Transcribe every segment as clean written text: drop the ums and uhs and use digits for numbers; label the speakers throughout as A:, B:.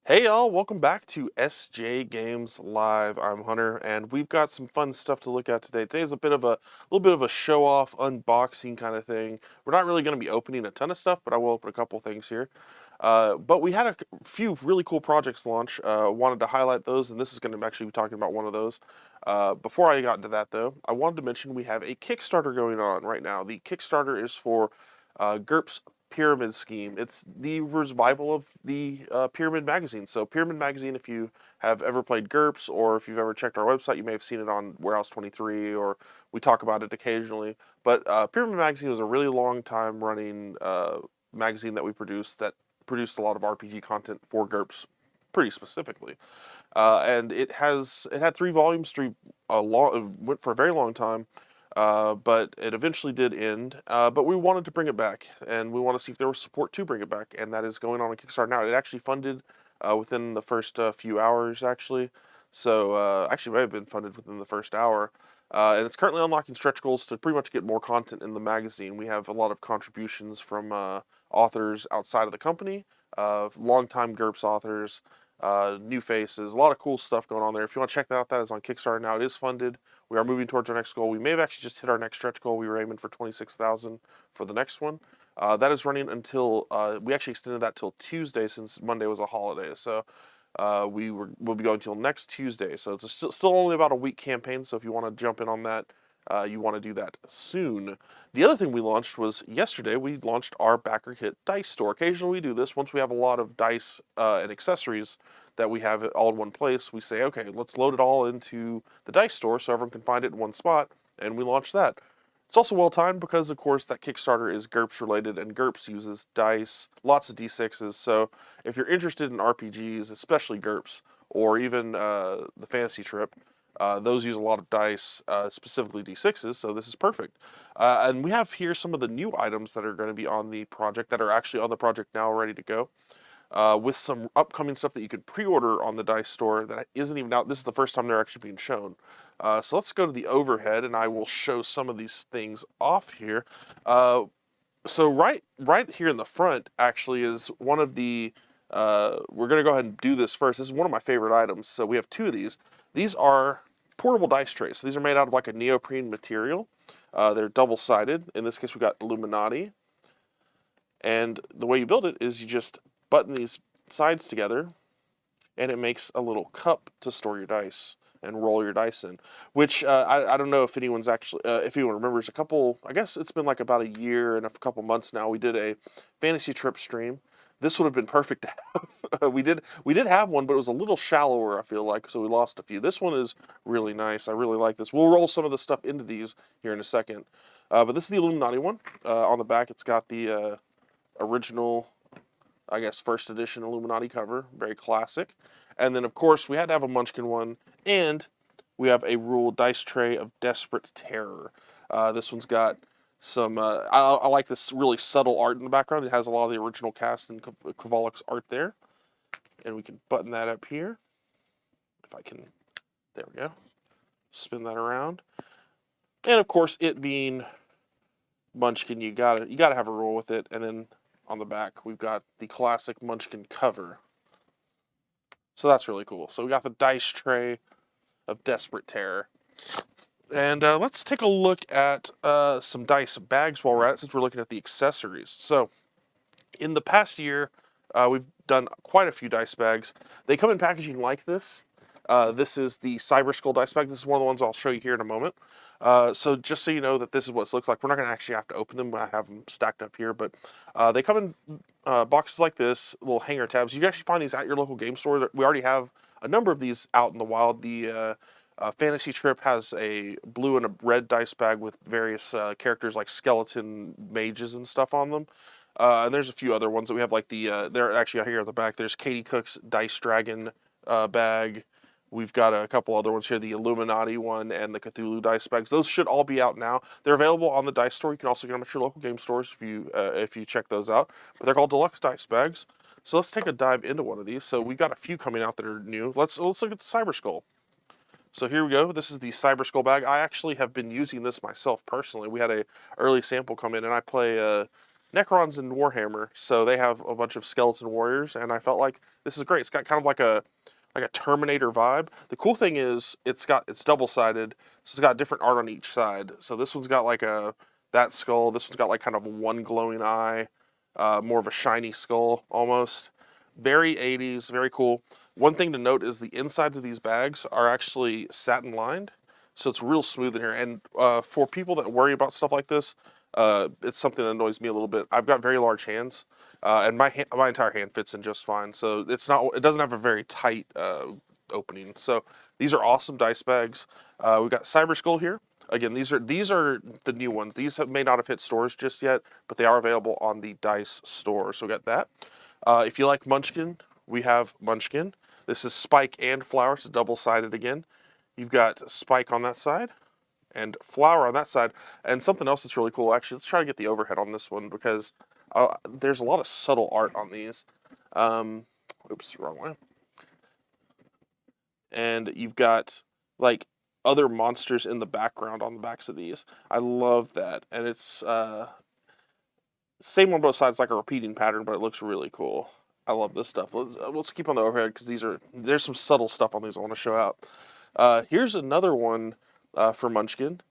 A: Hey y'all, welcome back to SJGames Live. I'm Hunter, and we've got some fun stuff to look at today. Today's a little bit of a show-off, unboxing kind of thing. We're not really going to be opening a ton of stuff, but I will open a couple things here. But we had a few really cool projects launch. Wanted to highlight those, and this is going to actually be talking about one of those. Before I got into that, though, I wanted to mention we have a Kickstarter going on right now. The Kickstarter is for GURPS Pyramid Scheme. It's the revival of the Pyramid Magazine. So Pyramid Magazine, if you have ever played GURPS or if you've ever checked our website, you may have seen it on Warehouse 23 or we talk about it occasionally. But Pyramid Magazine was a really long time running magazine that we produced that produced a lot of RPG content for GURPS pretty specifically. And it had 3 volumes, went for a very long time. But it eventually did end. But we wanted to bring it back, and we want to see if there was support to bring it back, and that is going on Kickstarter now. It actually funded within the first few hours, actually. So actually, it may have been funded within the first hour. And it's currently unlocking stretch goals to pretty much get more content in the magazine. We have a lot of contributions from authors outside of the company, longtime GURPS authors, new faces, a lot of cool stuff going on there. If you want to check that out, that is on Kickstarter now. It is funded. We are moving towards our next goal. We may have actually just hit our next stretch goal. We were aiming for 26,000 for the next one. That is running until we actually extended that till Tuesday since Monday was a holiday. So we'll be going till next Tuesday. So it's still only about a week campaign. So if you want to jump in on that, you want to do that soon. The other thing we launched was yesterday. We launched our Backer Kit dice store. Occasionally we do this once we have a lot of dice and accessories that we have it all in one place. We say, okay, let's load it all into the dice store so everyone can find it in one spot, and we launch that. It's also well timed because, of course, that Kickstarter is GURPS related, and GURPS uses dice, lots of D6s. So if you're interested in RPGs, especially GURPS, or even the Fantasy Trip, those use a lot of dice, specifically D6s, so this is perfect. And we have here some of the new items that are going to be on the project, that are actually on the project now, ready to go. With some upcoming stuff that you can pre-order on the dice store that isn't even out. This is the first time they're actually being shown. So let's go to the overhead, and I will show some of these things off here. So right here in the front actually is one of the. We're going to go ahead and do this first. This is one of my favorite items. So we have 2 of these. These are portable dice trays. So these are made out of like a neoprene material. They're double-sided. In this case, we got Illuminati. And the way you build it is you just button these sides together, and it makes a little cup to store your dice and roll your dice in. Which I don't know if anyone's actually if anyone remembers I guess it's been like about a year and a couple months now. We did a Fantasy Trip stream. This would have been perfect to have. we did have one, but it was a little shallower, I feel like, so we lost a few. This one is really nice. I really like this. We'll roll some of the stuff into these here in a second. But this is the Illuminati one. On the back, it's got the original, I guess, first edition Illuminati cover, very classic. And then, of course, we had to have a Munchkin one, and we have a ruled dice tray of Desperate Terror. This one's got some, I like this really subtle art in the background. It has a lot of the original cast and Kvalik's art there. And we can button that up here. If I can, there we go. Spin that around. And, of course, it being Munchkin, you gotta have a roll with it. And then on the back, we've got the classic Munchkin cover. So that's really cool. So we got the dice tray of Desperate Terror. And let's take a look at some dice bags while we're at it, since we're looking at the accessories. So in the past year, we've done quite a few dice bags. They come in packaging like this. This is the Cyber Skull dice bag. This is one of the ones I'll show you here in a moment. So just so you know that this is what it looks like. We're not going to actually have to open them. I have them stacked up here, but they come in boxes like this, little hanger tabs. You can actually find these at your local game store. We already have a number of these out in the wild. The Fantasy Trip has a blue and a red dice bag with various characters like skeleton mages and stuff on them. And there's a few other ones that we have, like they're actually out here at the back. There's Katie Cook's Dice Dragon bag. We've got a couple other ones here, the Illuminati one and the Cthulhu dice bags. Those should all be out now. They're available on the dice store. You can also get them at your local game stores if you check those out. But they're called Deluxe dice bags. So let's take a dive into one of these. So we've got a few coming out that are new. Let's look at the Cyber Skull. So here we go. This is the Cyber Skull bag. I actually have been using this myself personally. We had a early sample come in, and I play Necrons in Warhammer, so they have a bunch of skeleton warriors, and I felt like this is great. It's got kind of like a Terminator vibe. The cool thing is it's double-sided, so it's got different art on each side. So this one's got like that skull. This one's got like kind of one glowing eye, more of a shiny skull almost. Very 80s, very cool. One thing to note is the insides of these bags are actually satin lined, so it's real smooth in here. And for people that worry about stuff like this, it's something that annoys me a little bit. I've got very large hands, and my entire hand fits in just fine. So it doesn't have a very tight opening. So these are awesome dice bags. We've got Cyber Skull here. Again, these are the new ones. These may not have hit stores just yet, but they are available on the Dice store. So we got that. If you like Munchkin, we have Munchkin. This is Spike and Flower. It's double-sided again. You've got Spike on that side and Flower on that side. And something else that's really cool, actually, let's try to get the overhead on this one because there's a lot of subtle art on these. Oops, wrong way. And you've got, like, other monsters in the background on the backs of these. I love that. And it's same on both sides, like a repeating pattern, but it looks really cool. I love this stuff. Let's keep on the overhead because there's some subtle stuff on these I want to show out. Here's another one for Munchkin.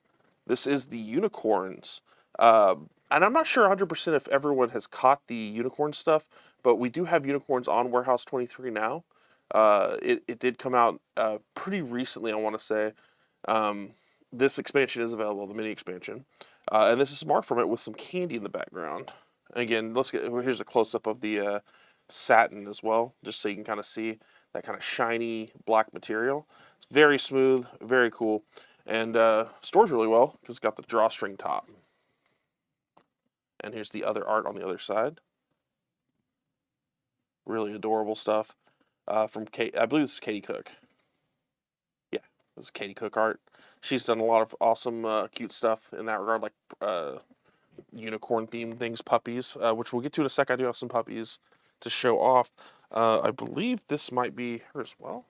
A: This is the unicorns. And I'm not sure 100% if everyone has caught the unicorn stuff, but we do have unicorns on Warehouse 23 now. It did come out pretty recently, I want to say. This expansion is available, the mini expansion. And this is some art from it with some candy in the background. Again, here's a close-up of the satin as well, just so you can kind of see that kind of shiny black material. It's very smooth, very cool, and stores really well because it's got the drawstring top. And here's the other art on the other side. Really adorable stuff from Kate. I believe this is Katie Cook. Yeah, this is Katie Cook art. She's done a lot of awesome, cute stuff in that regard, like unicorn-themed things, puppies, which we'll get to in a sec. I do have some puppies to show off. I believe this might be her as well.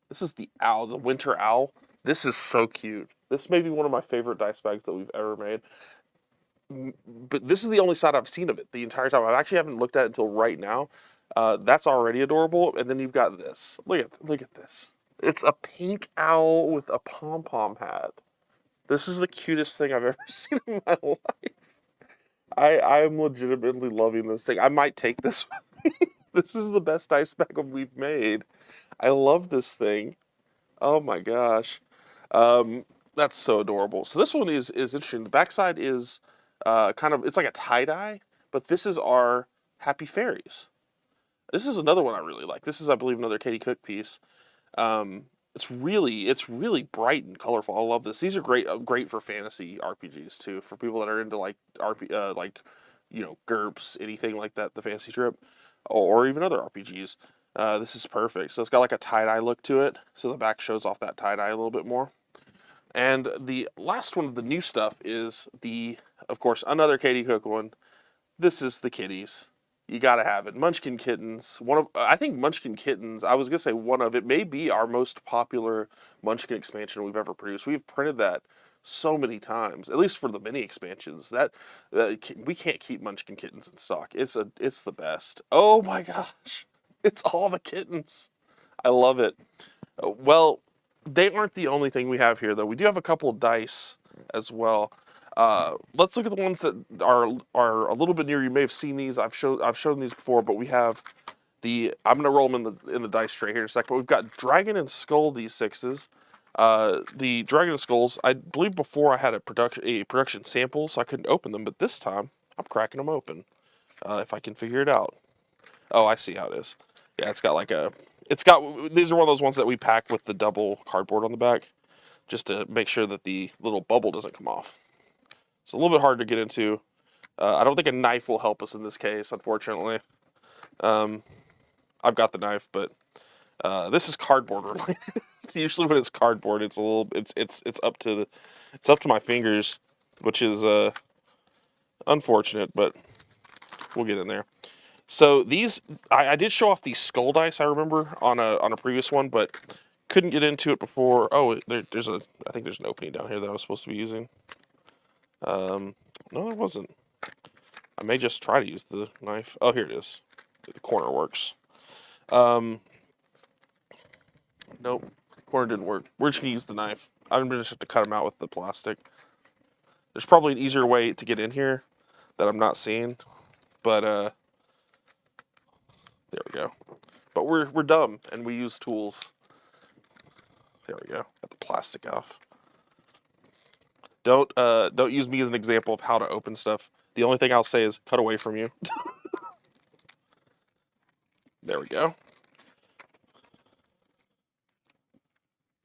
A: This is the owl, the winter owl. This is so cute. This may be one of my favorite dice bags that we've ever made. But this is the only side I've seen of it the entire time. I actually haven't looked at it until right now. That's already adorable. And then you've got this. Look at this. It's a pink owl with a pom-pom hat. This is the cutest thing I've ever seen in my life. I am legitimately loving this thing. I might take this with me. This is the best dice bag we've made. I love this thing. Oh my gosh. That's so adorable. So this one is interesting. The backside is it's like a tie-dye, but this is our Happy Fairies. This is another one I really like. This is, I believe, another Katie Cook piece. It's really bright and colorful. I love this. These are great for fantasy RPGs too. For people that are into like GURPS, anything like that, the fantasy trip, or even other RPGs. This is perfect. So it's got like a tie-dye look to it. So the back shows off that tie-dye a little bit more. And the last one of the new stuff is of course, another Katie Cook one. This is the kitties. You gotta have it. Munchkin Kittens. I think Munchkin Kittens, I was gonna say it may be our most popular Munchkin expansion we've ever produced. We've printed that so many times, at least for the mini expansions. We can't keep Munchkin Kittens in stock. It's the best. Oh my gosh. It's all the kittens. I love it. Well, they aren't the only thing we have here, though. We do have a couple of dice as well. Let's look at the ones that are a little bit near. You may have seen these. I've shown these before, but we have I'm going to roll them in the dice tray here in a second. But we've got Dragon and Skull D6s. The Dragon and Skulls, I believe before I had a production sample, so I couldn't open them. But this time, I'm cracking them open. If I can figure it out. Oh, I see how it is. Yeah, these are one of those ones that we pack with the double cardboard on the back, just to make sure that the little bubble doesn't come off. It's a little bit hard to get into. I don't think a knife will help us in this case, unfortunately. I've got the knife, but this is cardboard related. Usually when it's cardboard, it's up to my fingers, which is unfortunate, but we'll get in there. So these, I did show off these skull dice, I remember, on a previous one, but couldn't get into it before. Oh, I think there's an opening down here that I was supposed to be using. No, it wasn't. I may just try to use the knife. Oh, here it is. The corner works. Nope. Corner didn't work. We're just going to use the knife. I'm going to just have to cut them out with the plastic. There's probably an easier way to get in here that I'm not seeing. But, there we go. But we're dumb, and we use tools. There we go. Got the plastic off. Don't use me as an example of how to open stuff. The only thing I'll say is cut away from you. There we go.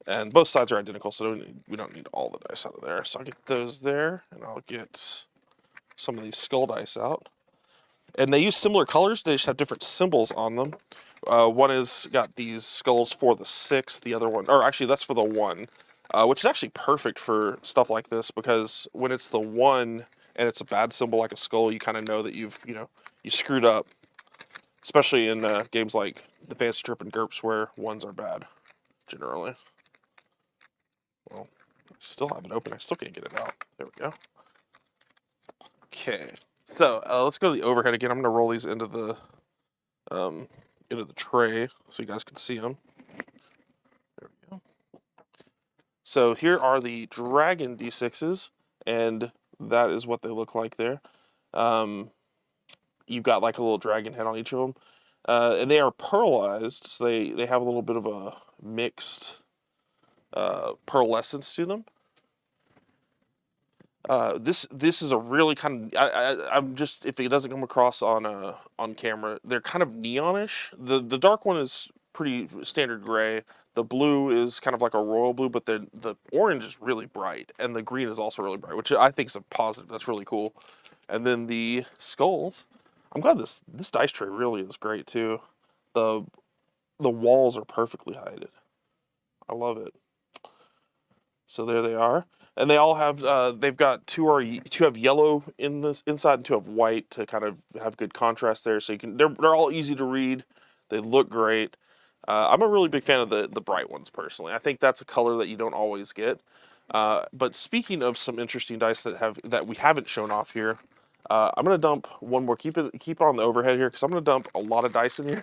A: And both sides are identical, so we don't need all the dice out of there. So I'll get those there, and I'll get some of these skull dice out. And they use similar colors, they just have different symbols on them. One has got these skulls for the 6, the other one, or actually that's for the 1, which is actually perfect for stuff like this, because when it's the 1 and it's a bad symbol like a skull, you kind of know that you screwed up. Especially in games like the Fantasy Trip and GURPS where 1s are bad, generally. Well, I still have it open. I still can't get it out. There we go. Okay, so let's go to the overhead again. I'm going to roll these into the tray so you guys can see them. There we go. So here are the Dragon D6s, and that is what they look like there. You've got like a little dragon head on each of them. And they are pearlized, so they have a little bit of a mixed pearlescence to them. This is a really kind of I'm just, if it doesn't come across on camera, they're kind of neonish. The dark one is pretty standard gray. The blue is kind of like a royal blue, but the orange is really bright, and the green is also really bright, which I think is a positive. That's really cool. And then the skulls. I'm glad this dice tray really is great too. The walls are perfectly hidden. I love it. So there they are, and they all have they've got two have yellow in this inside and 2 have white to kind of have good contrast there. So they're all easy to read. They look great. I'm a really big fan of the bright ones personally. I think that's a color that you don't always get. But speaking of some interesting dice that we haven't shown off here. I'm going to dump one more. Keep it on the overhead here, because I'm going to dump a lot of dice in here.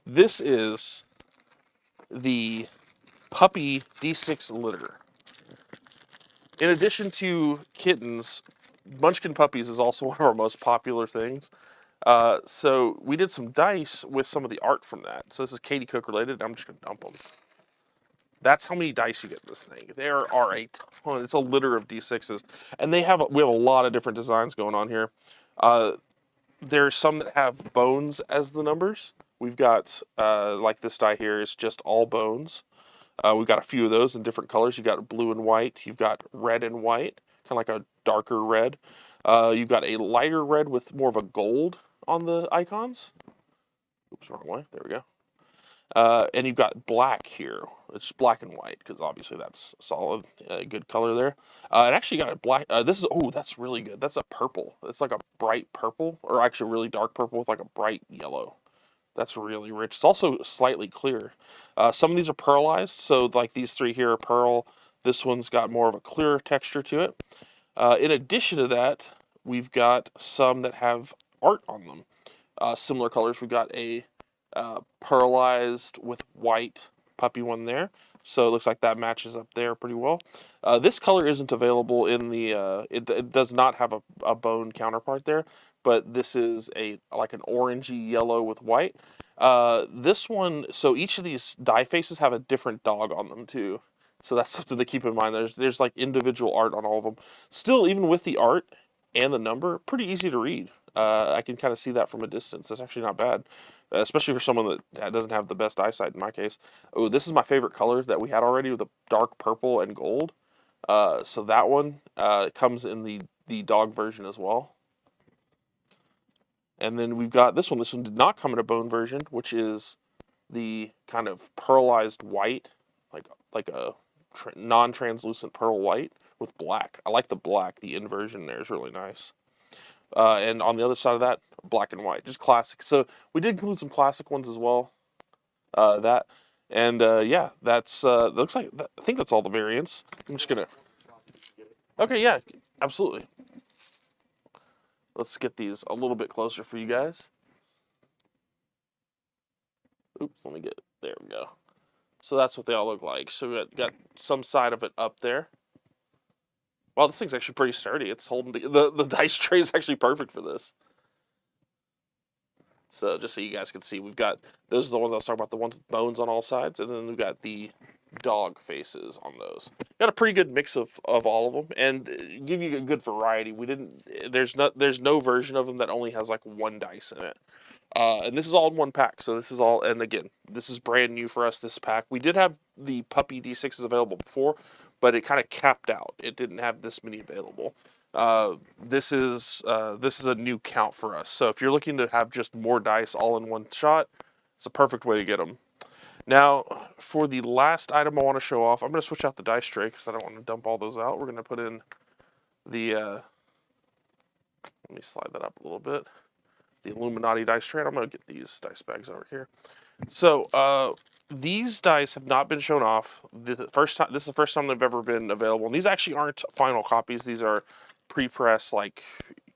A: This is the Puppy D6 litter. In addition to kittens, Munchkin Puppies is also one of our most popular things. So we did some dice with some of the art from that. So this is Katie Cook related. I'm just going to dump them. That's how many dice you get in this thing. There are a ton. It's a litter of D6s. And we have a lot of different designs going on here. There's some that have bones as the numbers. We've got, like this die here, is just all bones. We've got a few of those in different colors. You've got blue and white. You've got red and white, kind of like a darker red. You've got a lighter red with more of a gold on the icons. Oops, wrong way. There we go. And you've got black here. It's black and white, because obviously that's solid, good color there. And actually got a black, that's really good. That's a purple. It's like a bright purple, or actually really dark purple with like a bright yellow. That's really rich. It's also slightly clear. Some of these are pearlized, so like these 3 here are pearl. This one's got more of a clearer texture to it. In addition to that, we've got some that have art on them. Similar colors. We've got a pearlized with white puppy one there, so it looks like that matches up there pretty well. This color isn't available in the it does not have a bone counterpart there, but this is like an orangey yellow with white. This one, so each of these die faces have a different dog on them too, so that's something to keep in mind. There's like individual art on all of them. Still, even with the art and the number, pretty easy to read. I can kind of see that from a distance. That's actually not bad, especially for someone that doesn't have the best eyesight in my case. Oh, this is my favorite color that we had already, with the dark purple and gold. So that one comes in the dog version as well. And then we've got this one. This one did not come in a bone version, which is the kind of pearlized white, like a non-translucent pearl white with black. I like the black. The inversion there is really nice. And on the other side of that, black and white, just classic. So we did include some classic ones as well. Yeah, that's looks like I think that's all the variants. I'm just gonna. Okay, yeah, absolutely. Let's get these a little bit closer for you guys. Oops, let me get, there we go. So that's what they all look like. So we got some side of it up there. Wow, this thing's actually pretty sturdy. It's holding, the dice tray is actually perfect for this. So just so you guys can see, we've got, those are the ones I was talking about, the ones with bones on all sides, and then we've got the dog faces on those. Got a pretty good mix of all of them, and give you a good variety. We didn't, there's no version of them that only has like one dice in it. And this is all in one pack, so this is all, and again, this is brand new for us, this pack. We did have the Puppy D6s available before, but it kind of capped out. It didn't have this many available. This is a new count for us. So if you're looking to have just more dice all in one shot, it's a perfect way to get them. Now, for the last item I want to show off, I'm going to switch out the dice tray because I don't want to dump all those out. We're going to put in the, let me slide that up a little bit, the Illuminati dice tray. I'm going to get these dice bags over here. So, these dice have not been shown off. This is the first time they've ever been available. And these actually aren't final copies. These are pre-press, like,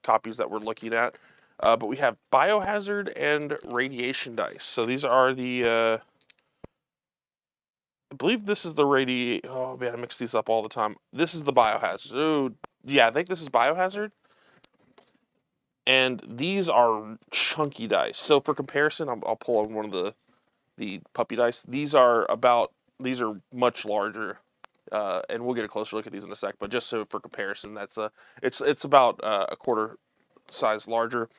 A: copies that we're looking at. But we have Biohazard and Radiation dice. So these are the, I believe this is the oh man, I mix these up all the time. This is the Biohazard. Oh, yeah, I think this is Biohazard. And these are chunky dice. So for comparison, I'll pull on one of the puppy dice. These are much larger, and we'll get a closer look at these in a sec. But just so for comparison, it's about a quarter size larger,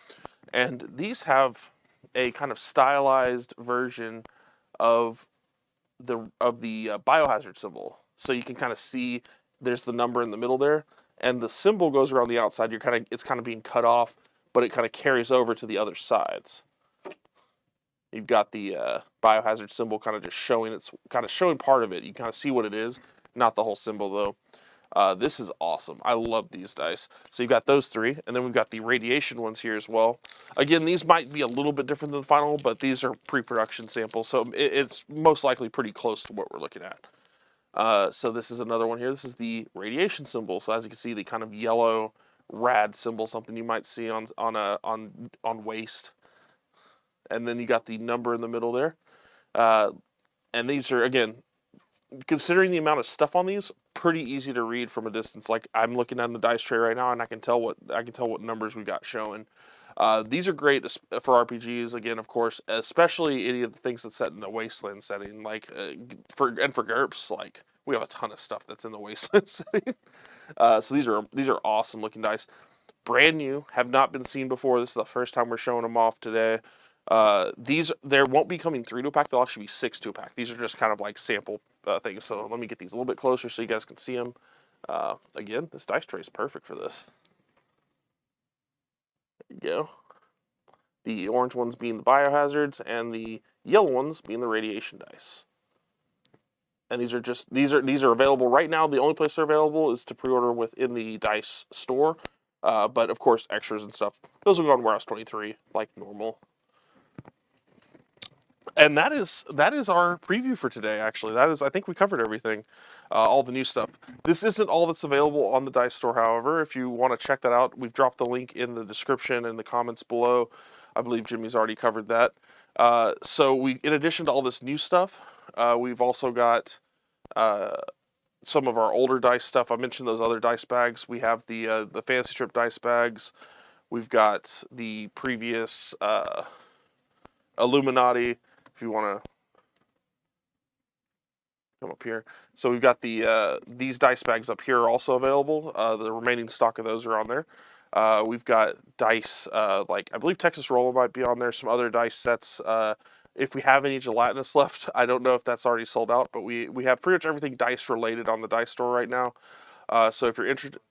A: and these have a kind of stylized version of the Biohazard symbol. So you can kind of see there's the number in the middle there, and the symbol goes around the outside. It's kind of being cut off, but it kind of carries over to the other sides. You've got the Biohazard symbol kind of just showing, showing part of it. You kind of see what it is, not the whole symbol though. This is awesome. I love these dice. So you've got those three, and then we've got the Radiation ones here as well. Again, these might be a little bit different than the final, but these are pre-production samples, so it's most likely pretty close to what we're looking at. So this is another one here. This is the Radiation symbol. So as you can see, the kind of yellow rad symbol, something you might see on waste. And then you got the number in the middle there. And these are, again, considering the amount of stuff on these, pretty easy to read from a distance. Like I'm looking at the dice tray right now, and I can tell what numbers we got showing. These are great for RPGs. Again, of course, especially any of the things that's set in the wasteland setting. Like for GURPS, like we have a ton of stuff that's in the wasteland setting. So these are awesome looking dice, brand new, have not been seen before. This is the first time we're showing them off today. There won't be coming 3 to a pack. They'll actually be 6 to a pack. These are just kind of like sample things. So let me get these a little bit closer so you guys can see them. Again, this dice tray is perfect for this. There you go. The orange ones being the Biohazards, and the yellow ones being the Radiation dice. And these are available right now. The only place they're available is to pre-order within the dice store. But of course, extras and stuff, those will go on Warehouse 23 like normal. And that is our preview for today, actually. I think we covered everything, all the new stuff. This isn't all that's available on the Dice Store, however. If you want to check that out, we've dropped the link in the description and the comments below. I believe Jimmy's already covered that. So in addition to all this new stuff, we've also got some of our older dice stuff. I mentioned those other dice bags. We have the Fantasy Strip dice bags. We've got the previous Illuminati. If you want to come up here. So we've got these dice bags up here are also available. The remaining stock of those are on there. We've got dice, like I believe Texas Roll might be on there, some other dice sets. If we have any gelatinous left, I don't know if that's already sold out, but we have pretty much everything dice related on the Dice Store right now. So if you're interested,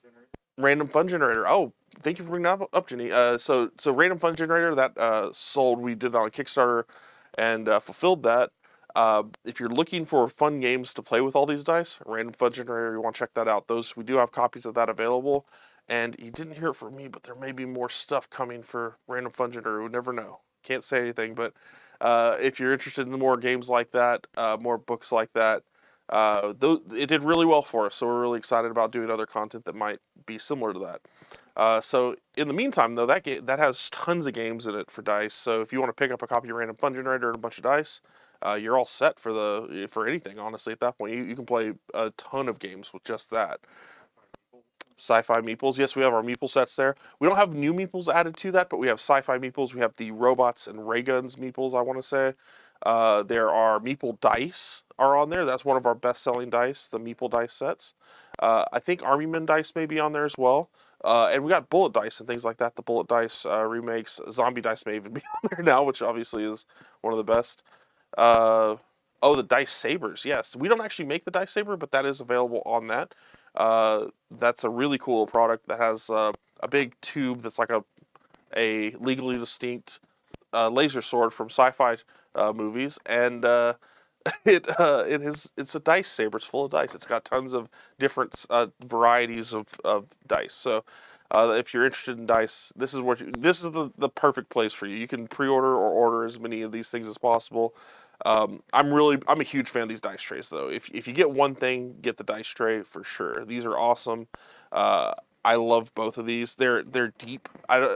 A: Random Fun Generator. Oh, thank you for bringing that up, Jenny. So Random Fun Generator, that sold, we did that on Kickstarter and fulfilled that. If you're looking for fun games to play with all these dice, Random Fun Generator, you want to check that out. We do have copies of that available. And you didn't hear it from me, but there may be more stuff coming for Random Fun Generator. We never know. Can't say anything, but if you're interested in more games like that, more books like that, it did really well for us. So we're really excited about doing other content that might be similar to that. So in the meantime, though, that has tons of games in it for dice. So if you want to pick up a copy of Random Fun Generator and a bunch of dice, you're all set for anything. Honestly, at that point, you can play a ton of games with just that. Sci-Fi Meeples. Yes, we have our Meeple sets there. We don't have new Meeples added to that, but we have Sci-Fi Meeples. We have the robots and ray guns Meeples, I want to say. There are Meeple dice are on there. That's one of our best-selling dice, the Meeple dice sets. I think Army Men dice may be on there as well. And we got bullet dice and things like that. The bullet dice remakes. Zombie dice may even be on there now, which obviously is one of the best. Oh, the dice sabers. Yes, we don't actually make the dice saber, but that is available on that. That's a really cool product that has a big tube that's like a legally distinct laser sword from sci-fi movies, and it's a dice saber. It's full of dice. It's got tons of different varieties of dice. So if you're interested in dice, this is the perfect place for you. You can pre-order or order as many of these things as possible. I'm a huge fan of these dice trays though. If you get one thing, get the dice tray for sure. These are awesome. I love both of these. They're deep.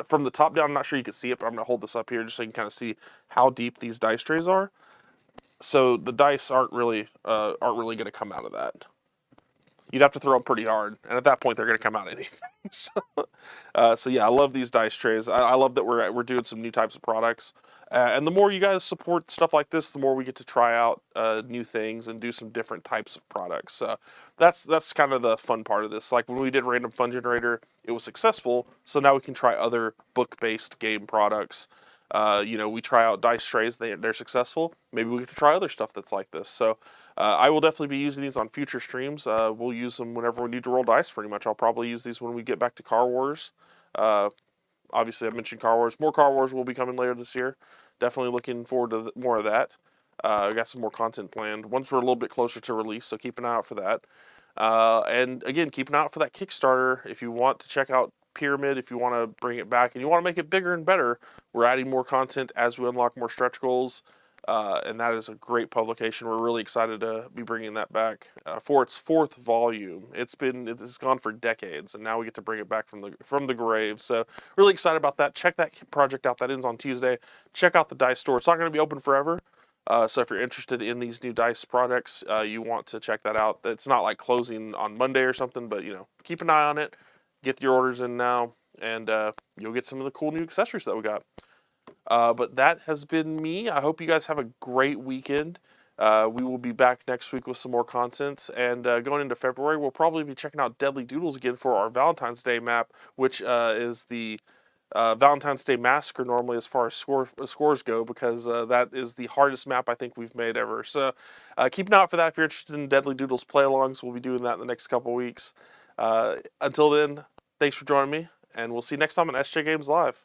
A: From the top down, I'm not sure you can see it, but I'm gonna hold this up here just so you can kind of see how deep these dice trays are. So the dice aren't really gonna come out of that. You'd have to throw them pretty hard, and at that point, they're going to come out anything. So yeah, I love these dice trays. I love that we're doing some new types of products, and the more you guys support stuff like this, the more we get to try out new things and do some different types of products. So that's kind of the fun part of this. Like when we did Random Fun Generator, it was successful, so now we can try other book-based game products. We try out dice trays, they're successful. Maybe we get to try other stuff that's like this. So I will definitely be using these on future streams. We'll use them whenever we need to roll dice, pretty much. I'll probably use these when we get back to Car Wars. Obviously, I mentioned Car Wars. More Car Wars will be coming later this year. Definitely looking forward to more of that. I got some more content planned once we're a little bit closer to release, so keep an eye out for that. And again, keep an eye out for that Kickstarter. If you want to check out Pyramid, if you want to bring it back and you want to make it bigger and better, we're adding more content as we unlock more stretch goals. And that is a great publication. We're really excited to be bringing that back for its 4th volume. It's gone for decades, and now we get to bring it back from the grave. So really excited about that. Check that project out. That ends on Tuesday. Check out the dice store. It's not going to be open forever. So if you're interested in these new dice products, you want to check that out. It's not like closing on Monday or something, but keep an eye on it. Get your orders in now, and you'll get some of the cool new accessories that we got. But that has been me. I hope you guys have a great weekend. We will be back next week with some more content. And going into February, we'll probably be checking out Deadly Doodles again for our Valentine's Day map, which is the Valentine's Day Massacre normally as far as scores go, because that is the hardest map I think we've made ever. So keep an eye out for that if you're interested in Deadly Doodles play-alongs. We'll be doing that in the next couple weeks. Until then, thanks for joining me, and we'll see you next time on SJGames Live.